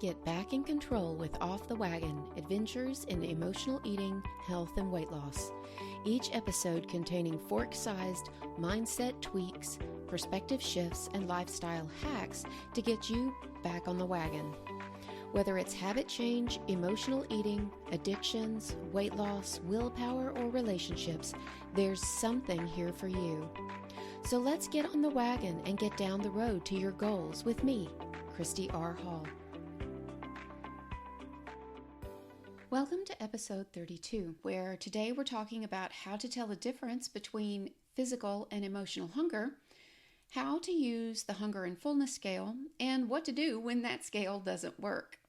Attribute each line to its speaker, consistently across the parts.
Speaker 1: Get back in control with Off the Wagon, adventures in emotional eating, health, and weight loss. Each episode containing fork-sized mindset tweaks, perspective shifts, and lifestyle hacks to get you back on the wagon. Whether it's habit change, emotional eating, addictions, weight loss, willpower, or relationships, there's something here for you. So let's get on the wagon and get down the road to your goals with me, Christy R. Hall. Welcome to episode 32, where today we're talking about how to tell the difference between physical and emotional hunger, how to use the hunger and fullness scale, and what to do when that scale doesn't work.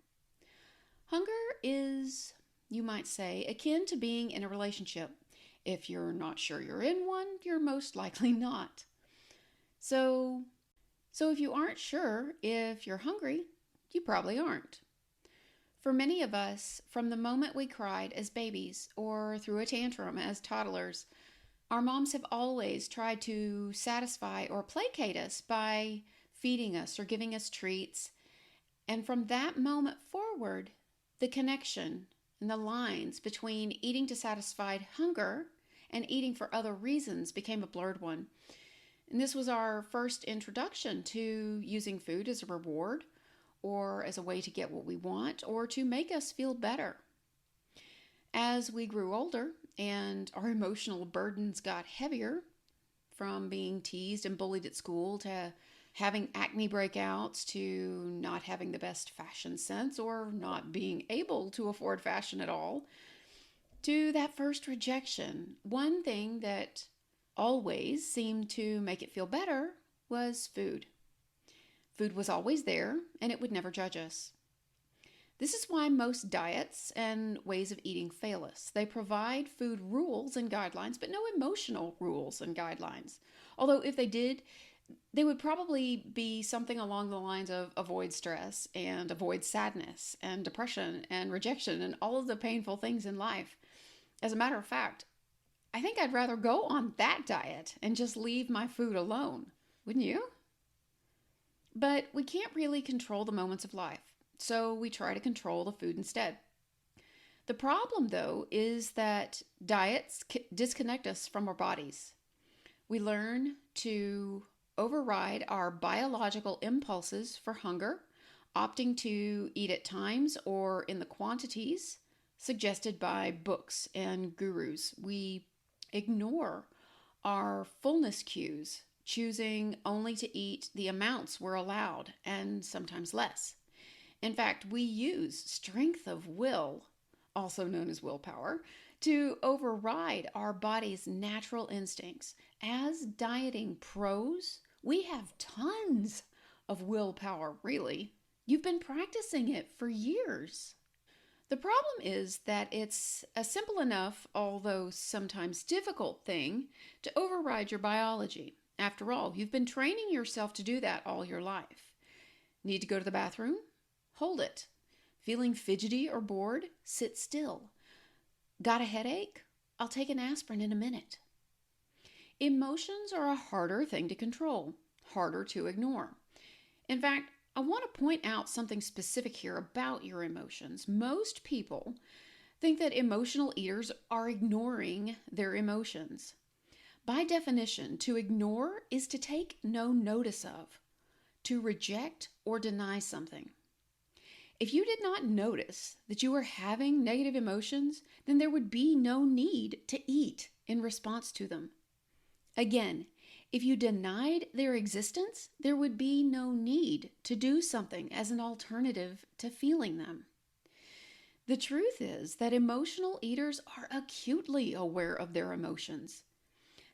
Speaker 1: Hunger is, you might say, akin to being in a relationship. If you're not sure you're in one, you're most likely not. So if you aren't sure if you're hungry, you probably aren't. For many of us, from the moment we cried as babies or threw a tantrum as toddlers, our moms have always tried to satisfy or placate us by feeding us or giving us treats. And from that moment forward, the connection and the lines between eating to satisfy hunger and eating for other reasons became a blurred one. And this was our first introduction to using food as a reward, or as a way to get what we want, or to make us feel better. As we grew older and our emotional burdens got heavier, from being teased and bullied at school to having acne breakouts to not having the best fashion sense or not being able to afford fashion at all, to that first rejection, one thing that always seemed to make it feel better was food. Food was always there, and it would never judge us. This is why most diets and ways of eating fail us. They provide food rules and guidelines, but no emotional rules and guidelines. Although if they did, they would probably be something along the lines of avoid stress and avoid sadness and depression and rejection and all of the painful things in life. As a matter of fact, I think I'd rather go on that diet and just leave my food alone. Wouldn't you? But we can't really control the moments of life, so we try to control the food instead. The problem, though, is that diets disconnect us from our bodies. We learn to override our biological impulses for hunger, opting to eat at times or in the quantities suggested by books and gurus. We ignore our fullness cues, choosing only to eat the amounts we're allowed, and sometimes less. In fact, we use strength of will, also known as willpower, to override our body's natural instincts. As dieting pros, we have tons of willpower, really. You've been practicing it for years. The problem is that it's a simple enough, although sometimes difficult thing, to override your biology. After all, you've been training yourself to do that all your life. Need to go to the bathroom? Hold it. Feeling fidgety or bored? Sit still. Got a headache? I'll take an aspirin in a minute. Emotions are a harder thing to control, harder to ignore. In fact, I want to point out something specific here about your emotions. Most people think that emotional eaters are ignoring their emotions. By definition, to ignore is to take no notice of, to reject or deny something. If you did not notice that you were having negative emotions, then there would be no need to eat in response to them. Again, if you denied their existence, there would be no need to do something as an alternative to feeling them. The truth is that emotional eaters are acutely aware of their emotions.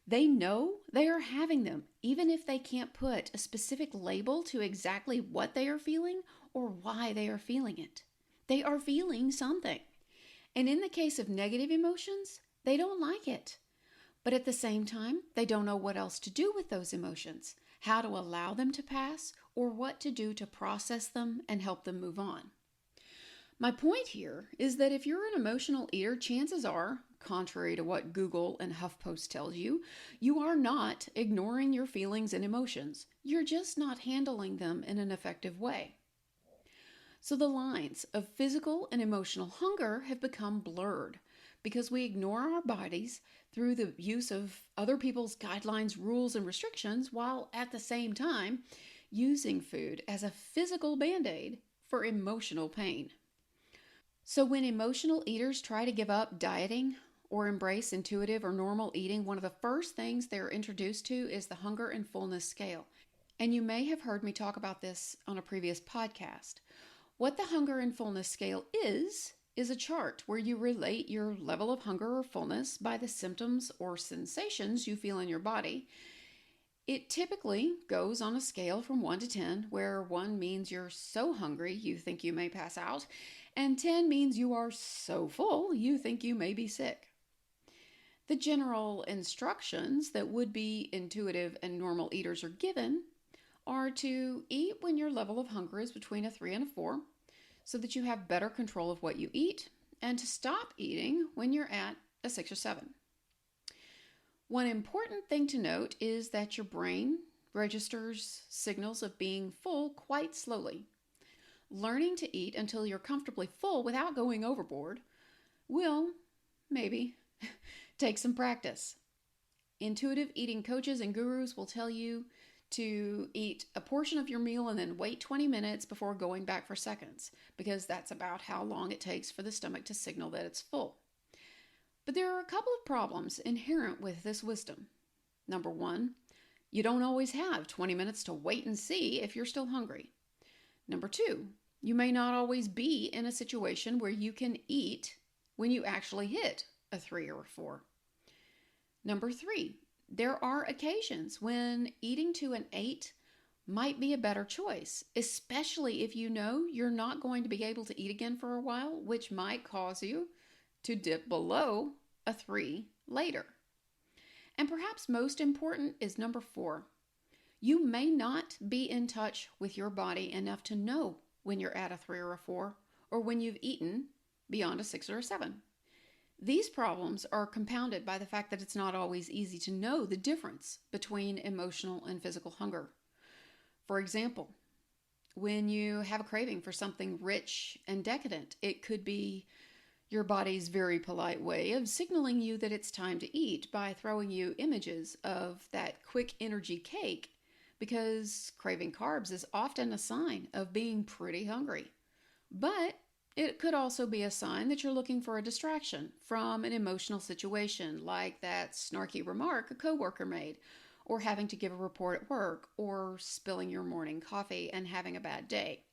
Speaker 1: They know they are having them, even if they can't put a specific label to exactly what they are feeling or why they are feeling it. They are feeling something. And in the case of negative emotions, they don't like it. But at the same time, they don't know what else to do with those emotions, how to allow them to pass, or what to do to process them and help them move on. My point here is that if you're an emotional eater, chances are, contrary to what Google and HuffPost tells you, you are not ignoring your feelings and emotions. You're just not handling them in an effective way. So the lines of physical and emotional hunger have become blurred because we ignore our bodies through the use of other people's guidelines, rules, and restrictions, while at the same time using food as a physical band-aid for emotional pain. So when emotional eaters try to give up dieting or embrace intuitive or normal eating, one of the first things they're introduced to is the hunger and fullness scale. And you may have heard me talk about this on a previous podcast. What the hunger and fullness scale is a chart where you relate your level of hunger or fullness by the symptoms or sensations you feel in your body. It typically goes on a scale from 1 to 10, where 1 means you're so hungry you think you may pass out, and 10 means you are so full you think you may be sick. The general instructions that would-be intuitive and normal eaters are given are to eat when your level of hunger is between a 3 and a 4, so that you have better control of what you eat, and to stop eating when you're at a 6 or 7. One important thing to note is that your brain registers signals of being full quite slowly. Learning to eat until you're comfortably full without going overboard will, maybe, take some practice. Intuitive eating coaches and gurus will tell you to eat a portion of your meal and then wait 20 minutes before going back for seconds, because that's about how long it takes for the stomach to signal that it's full. But there are a couple of problems inherent with this wisdom. Number 1, you don't always have 20 minutes to wait and see if you're still hungry. Number 2, you may not always be in a situation where you can eat when you actually hit a 3 or a 4. Number 3, there are occasions when eating to an 8 might be a better choice, especially if you know you're not going to be able to eat again for a while, which might cause you to dip below a 3 later. And perhaps most important is number 4. You may not be in touch with your body enough to know when you're at a 3 or a 4, or when you've eaten beyond a 6 or a 7. These problems are compounded by the fact that it's not always easy to know the difference between emotional and physical hunger. For example, when you have a craving for something rich and decadent, it could be your body's very polite way of signaling you that it's time to eat by throwing you images of that quick energy cake, because craving carbs is often a sign of being pretty hungry. But it could also be a sign that you're looking for a distraction from an emotional situation, like that snarky remark a coworker made, or having to give a report at work, or spilling your morning coffee and having a bad day.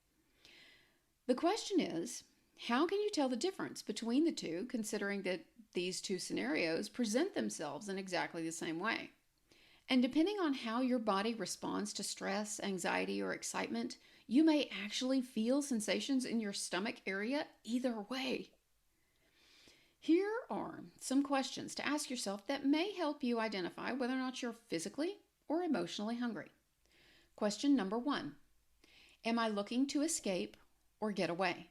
Speaker 1: The question is, how can you tell the difference between the two, considering that these two scenarios present themselves in exactly the same way? And depending on how your body responds to stress, anxiety, or excitement, you may actually feel sensations in your stomach area either way. Here are some questions to ask yourself that may help you identify whether or not you're physically or emotionally hungry. Question number 1. Am I looking to escape or get away?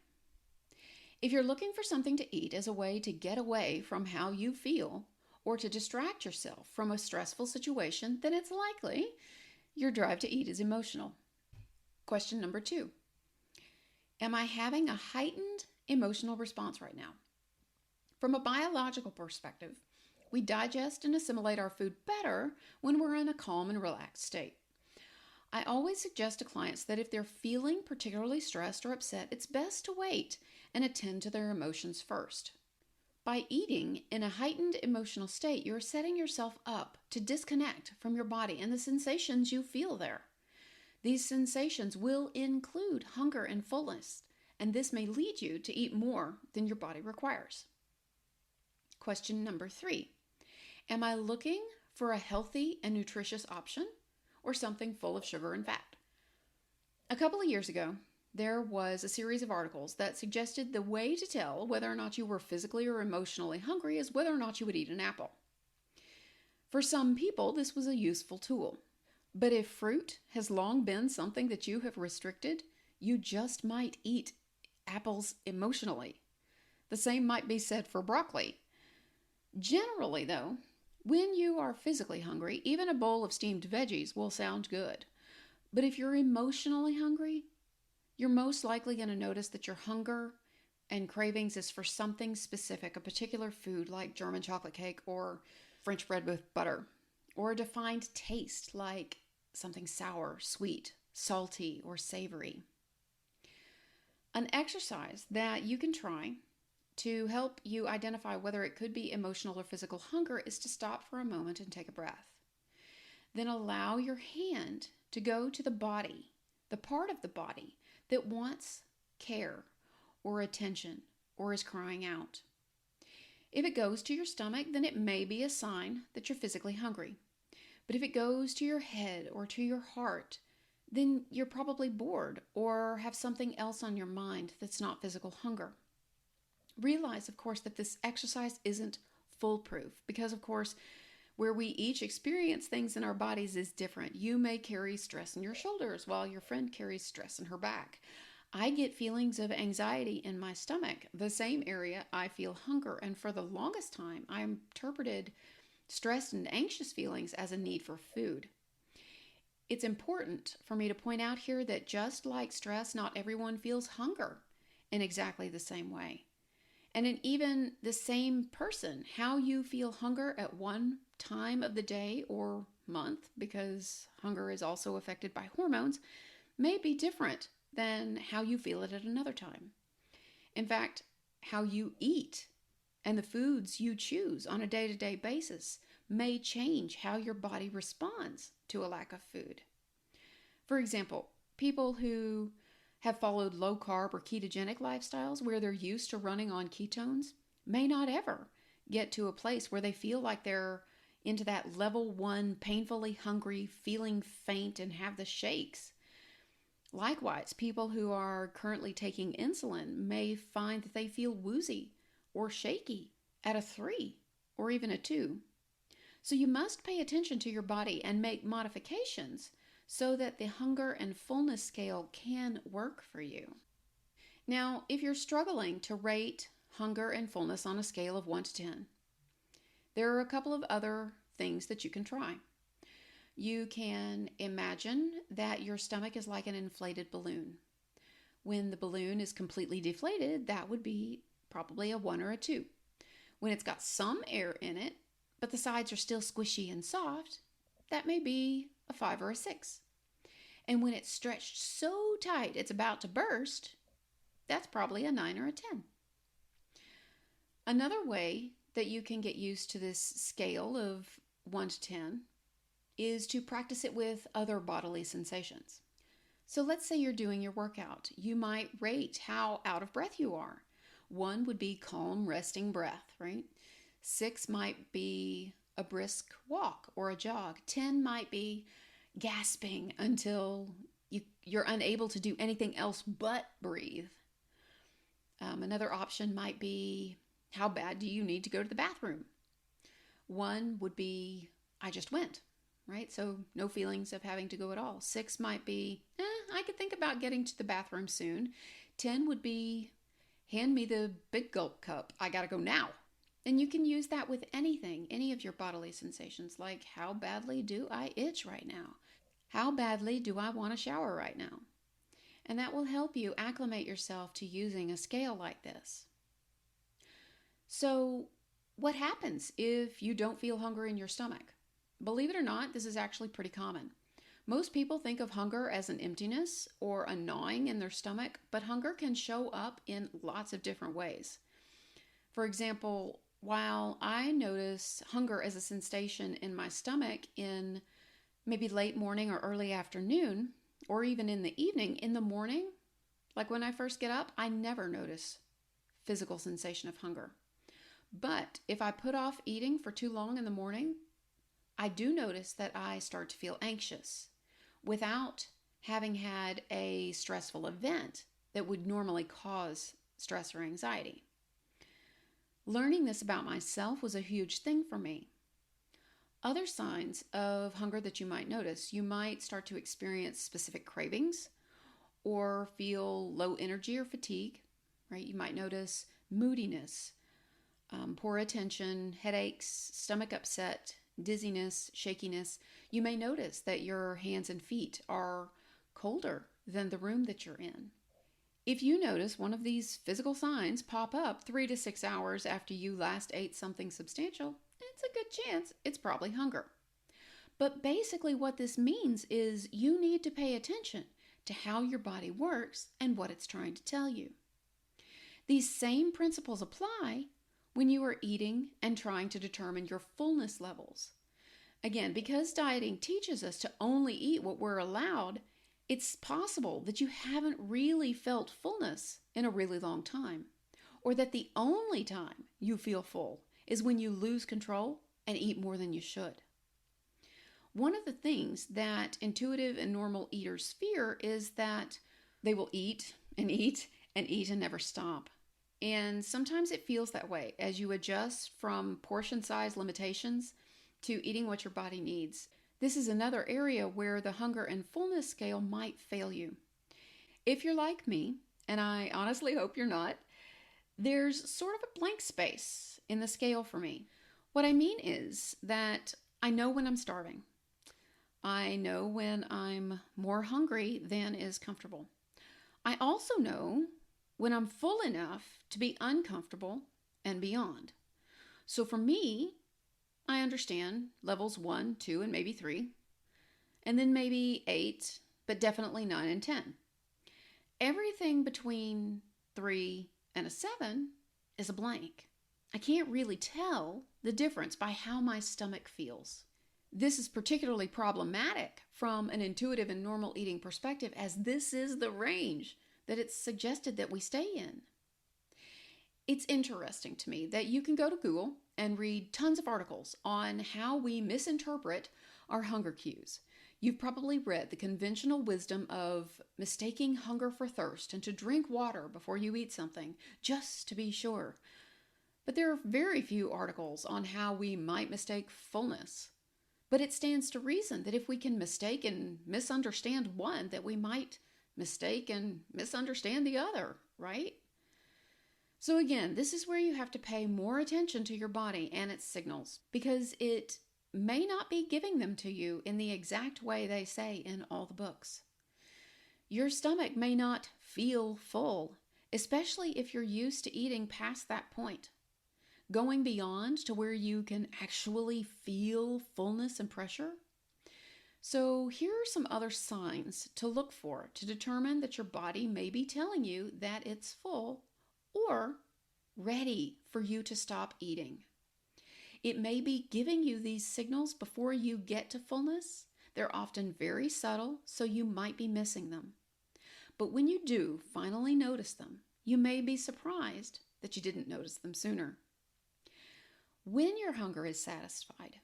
Speaker 1: If you're looking for something to eat as a way to get away from how you feel, or to distract yourself from a stressful situation, then it's likely your drive to eat is emotional. Question number 2. Am I having a heightened emotional response right now? From a biological perspective, we digest and assimilate our food better when we're in a calm and relaxed state. I always suggest to clients that if they're feeling particularly stressed or upset, it's best to wait and attend to their emotions first. By eating in a heightened emotional state, you're setting yourself up to disconnect from your body and the sensations you feel there. These sensations will include hunger and fullness, and this may lead you to eat more than your body requires. Question number 3. Am I looking for a healthy and nutritious option, or something full of sugar and fat? A couple of years ago, there was a series of articles that suggested the way to tell whether or not you were physically or emotionally hungry is whether or not you would eat an apple. For some people, this was a useful tool. But if fruit has long been something that you have restricted, you just might eat apples emotionally. The same might be said for broccoli. Generally, though, when you are physically hungry, even a bowl of steamed veggies will sound good. But if you're emotionally hungry, you're most likely going to notice that your hunger and cravings is for something specific, a particular food like German chocolate cake or French bread with butter, or a defined taste like something sour, sweet, salty, or savory. An exercise that you can try to help you identify whether it could be emotional or physical hunger is to stop for a moment and take a breath. Then allow your hand to go to the body, the part of the body that wants care or attention or is crying out. If it goes to your stomach, then it may be a sign that you're physically hungry. But if it goes to your head or to your heart, then you're probably bored or have something else on your mind that's not physical hunger. Realize, of course, that this exercise isn't foolproof because, of course, where we each experience things in our bodies is different. You may carry stress in your shoulders while your friend carries stress in her back. I get feelings of anxiety in my stomach, the same area I feel hunger, and for the longest time, I interpreted stressed and anxious feelings as a need for food. It's important for me to point out here that just like stress, not everyone feels hunger in exactly the same way. And in even the same person, how you feel hunger at one time of the day or month, because hunger is also affected by hormones, may be different than how you feel it at another time. In fact, how you eat and the foods you choose on a day-to-day basis may change how your body responds to a lack of food. For example, people who have followed low-carb or ketogenic lifestyles where they're used to running on ketones may not ever get to a place where they feel like they're into that level 1 painfully hungry, feeling faint, and have the shakes. Likewise, people who are currently taking insulin may find that they feel woozy or shaky at a 3 or even a 2. So you must pay attention to your body and make modifications so that the hunger and fullness scale can work for you. Now, if you're struggling to rate hunger and fullness on a scale of 1 to 10, there are a couple of other things that you can try. You can imagine that your stomach is like an inflated balloon. When the balloon is completely deflated, that would be probably a 1 or a 2. When it's got some air in it, but the sides are still squishy and soft, that may be a 5 or a 6. And when it's stretched so tight it's about to burst, that's probably a 9 or a 10. Another way that you can get used to this scale of 1 to 10 is to practice it with other bodily sensations. So let's say you're doing your workout. You might rate how out of breath you are. 1 would be calm, resting breath, right? 6 might be a brisk walk or a jog. 10 might be gasping until you're unable to do anything else but breathe. Another option might be, how bad do you need to go to the bathroom? 1 would be, I just went, right? So no feelings of having to go at all. 6 might be, I could think about getting to the bathroom soon. 10 would be, hand me the big gulp cup. I gotta go now. And you can use that with anything, any of your bodily sensations, like how badly do I itch right now? How badly do I want to shower right now? And that will help you acclimate yourself to using a scale like this. So, what happens if you don't feel hunger in your stomach? Believe it or not, this is actually pretty common. Most people think of hunger as an emptiness or a gnawing in their stomach, but hunger can show up in lots of different ways. For example, while I notice hunger as a sensation in my stomach in maybe late morning or early afternoon, or even in the evening, in the morning, like when I first get up, I never notice physical sensation of hunger. But if I put off eating for too long in the morning, I do notice that I start to feel anxious without having had a stressful event that would normally cause stress or anxiety. Learning this about myself was a huge thing for me. Other signs of hunger that you might notice, you might start to experience specific cravings or feel low energy or fatigue, right? You might notice moodiness, poor attention, headaches, stomach upset, dizziness, shakiness. You may notice that your hands and feet are colder than the room that you're in. If you notice one of these physical signs pop up 3 to 6 hours after you last ate something substantial, it's a good chance it's probably hunger. But basically, what this means is you need to pay attention to how your body works and what it's trying to tell you. These same principles apply when you are eating and trying to determine your fullness levels. Again, because dieting teaches us to only eat what we're allowed, it's possible that you haven't really felt fullness in a really long time, or that the only time you feel full is when you lose control and eat more than you should. One of the things that intuitive and normal eaters fear is that they will eat and eat and eat and never stop. And sometimes it feels that way as you adjust from portion size limitations to eating what your body needs. This is another area where the hunger and fullness scale might fail you. If you're like me, and I honestly hope you're not, there's sort of a blank space in the scale for me. What I mean is that I know when I'm starving. I know when I'm more hungry than is comfortable. I also know when I'm full enough to be uncomfortable and beyond. So for me, I understand levels 1, 2, and maybe 3, and then maybe 8, but definitely 9 and 10. Everything between 3 and a 7 is a blank. I can't really tell the difference by how my stomach feels. This is particularly problematic from an intuitive and normal eating perspective, as this is the range that it's suggested that we stay in. It's interesting to me that you can go to Google and read tons of articles on how we misinterpret our hunger cues. You've probably read the conventional wisdom of mistaking hunger for thirst and to drink water before you eat something, just to be sure. But there are very few articles on how we might mistake fullness. But it stands to reason that if we can mistake and misunderstand one, that we might mistake and misunderstand the other, right? So again, this is where you have to pay more attention to your body and its signals, because it may not be giving them to you in the exact way they say in all the books. Your stomach may not feel full, especially if you're used to eating past that point. Going beyond to where you can actually feel fullness and pressure. So here are some other signs to look for to determine that your body may be telling you that it's full or ready for you to stop eating. It may be giving you these signals before you get to fullness. They're often very subtle, so you might be missing them. But when you do finally notice them, you may be surprised that you didn't notice them sooner. When your hunger is satisfied,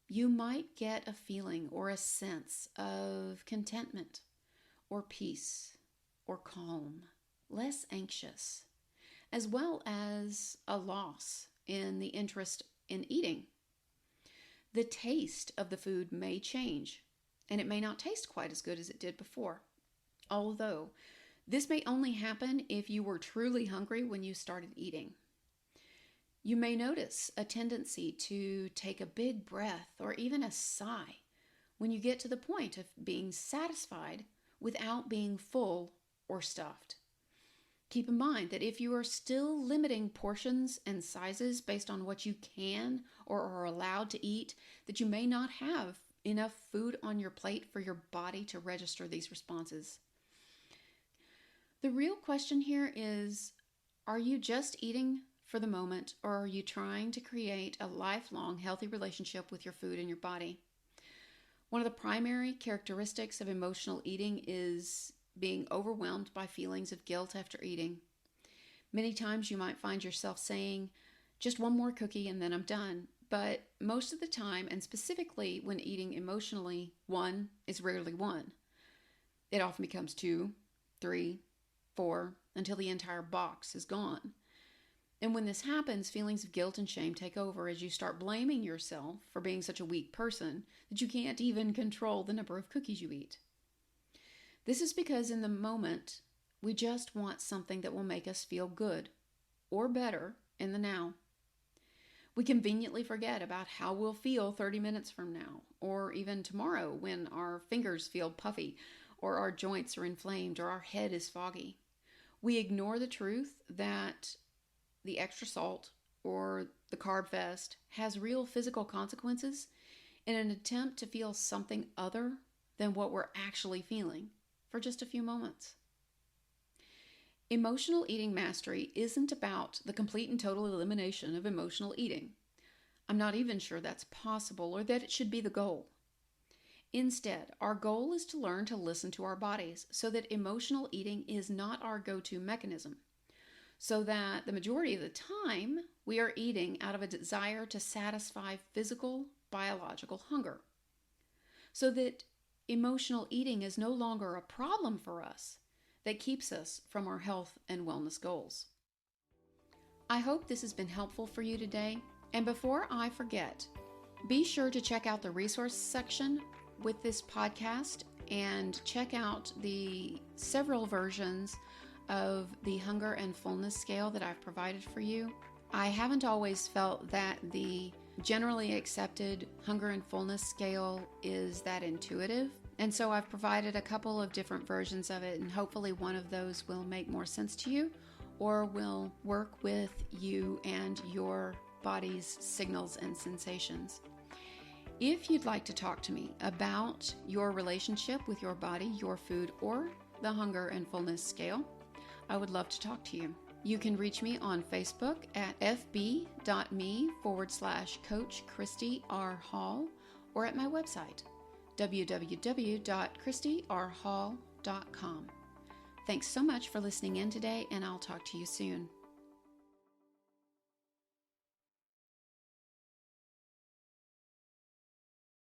Speaker 1: you might get a feeling or a sense of contentment or peace or calm, less anxious, as well as a loss in the interest in eating. The taste of the food may change, and it may not taste quite as good as it did before. Although, this may only happen if you were truly hungry when you started eating. You may notice a tendency to take a big breath or even a sigh when you get to the point of being satisfied without being full or stuffed. Keep in mind that if you are still limiting portions and sizes based on what you can or are allowed to eat, that you may not have enough food on your plate for your body to register these responses. The real question here is, are you just eating for the moment, or are you trying to create a lifelong healthy relationship with your food and your body? One of the primary characteristics of emotional eating is being overwhelmed by feelings of guilt after eating. Many times you might find yourself saying, just one more cookie and then I'm done. But most of the time, and specifically when eating emotionally, one is rarely one. It often becomes 2, 3, 4, until the entire box is gone. And when this happens, feelings of guilt and shame take over as you start blaming yourself for being such a weak person that you can't even control the number of cookies you eat. This is because in the moment, we just want something that will make us feel good or better in the now. We conveniently forget about how we'll feel 30 minutes from now, or even tomorrow when our fingers feel puffy, or our joints are inflamed, or our head is foggy. We ignore the truth that the extra salt or the carb fest has real physical consequences in an attempt to feel something other than what we're actually feeling for just a few moments. Emotional eating mastery isn't about the complete and total elimination of emotional eating. I'm not even sure that's possible or that it should be the goal. Instead, our goal is to learn to listen to our bodies so that emotional eating is not our go-to mechanism, so that the majority of the time we are eating out of a desire to satisfy physical, biological hunger, so that emotional eating is no longer a problem for us that keeps us from our health and wellness goals. I hope this has been helpful for you today. And before I forget, be sure to check out the resource section with this podcast and check out the several versions of the hunger and fullness scale that I've provided for you. I haven't always felt that the generally accepted hunger and fullness scale is that intuitive. And so I've provided a couple of different versions of it, and hopefully one of those will make more sense to you or will work with you and your body's signals and sensations. If you'd like to talk to me about your relationship with your body, your food, or the hunger and fullness scale, I would love to talk to you. You can reach me on Facebook at fb.me/Coach Christy R. Hall or at my website, www.christyrhall.com. Thanks so much for listening in today, and I'll talk to you soon.